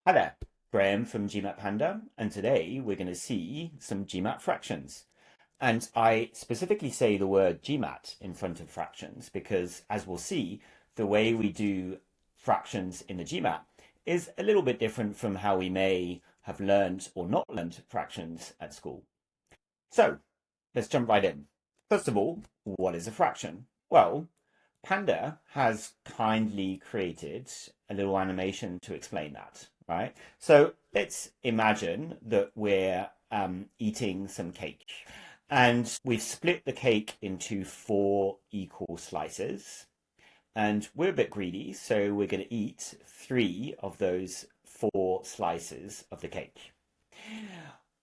Hi there, Graham from GMAT Panda, and today we're going to see some GMAT fractions. And I specifically say the word GMAT in front of fractions because, as we'll see, the way we do fractions in the GMAT is a little bit different from how we may have learned or not learned fractions at school. So let's jump right in. First of all, what is a fraction? Well, Panda has kindly created a little animation to explain that, right? So let's imagine that we're eating some cake and we've split the cake into four equal slices. And we're a bit greedy, so we're going to eat three of those four slices of the cake.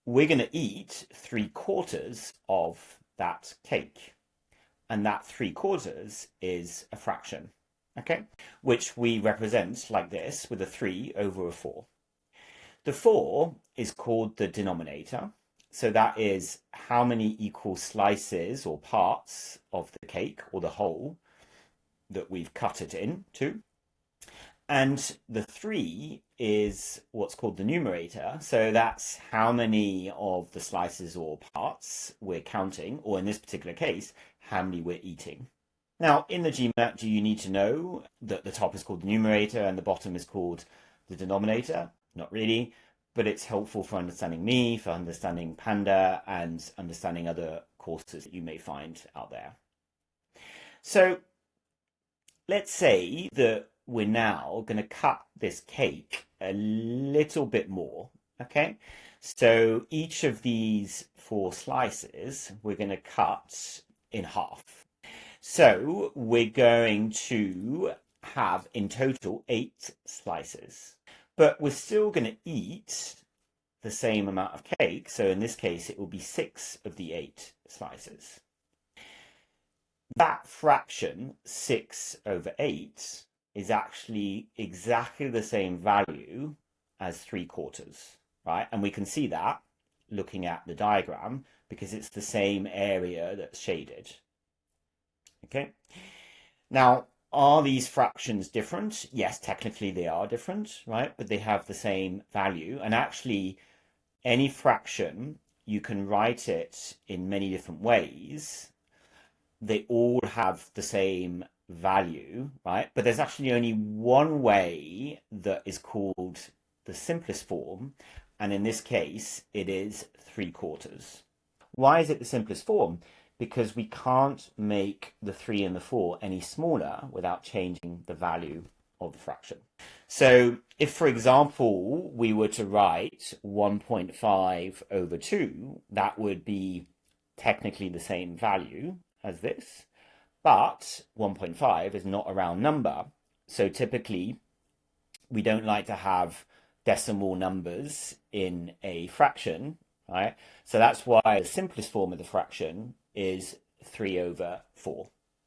We're going to eat 3/4 of that cake. And that 3/4 is a fraction, okay? Which we represent like this with a 3 over a 4. The 4 is called the denominator. So that is how many equal slices or parts of the cake or the whole that we've cut it into. And the 3 is what's called the numerator. So that's how many of the slices or parts we're counting, or in this particular case, how many we're eating. Now, in the GMAT, do you need to know that the top is called the numerator and the bottom is called the denominator? Not really, but it's helpful for understanding me, for understanding Panda, and understanding other courses that you may find out there. So let's say that we're now going to cut this cake a little bit more, okay? So each of these four slices, we're going to cut in half. So we're going to have in total 8 slices, but we're still going to eat the same amount of cake. So in this case, it will be 6 of the 8 slices. That fraction, 6 over 8, is actually exactly the same value as 3/4, right? And we can see that looking at the diagram because it's the same area that's shaded. Okay. Now, are these fractions different? Yes, technically they are different, right? But they have the same value. And actually, any fraction, you can write it in many different ways. They all have the same value, right? But there's actually only one way that is called the simplest form. And in this case, it is 3/4. Why is it the simplest form? Because we can't make the 3 and the 4 any smaller without changing the value of the fraction. So if, for example, we were to write 1.5 over 2, that would be technically the same value as this, but 1.5 is not a round number. So typically, we don't like to have decimal numbers in a fraction, right? So that's why the simplest form of the fraction is 3 over 4.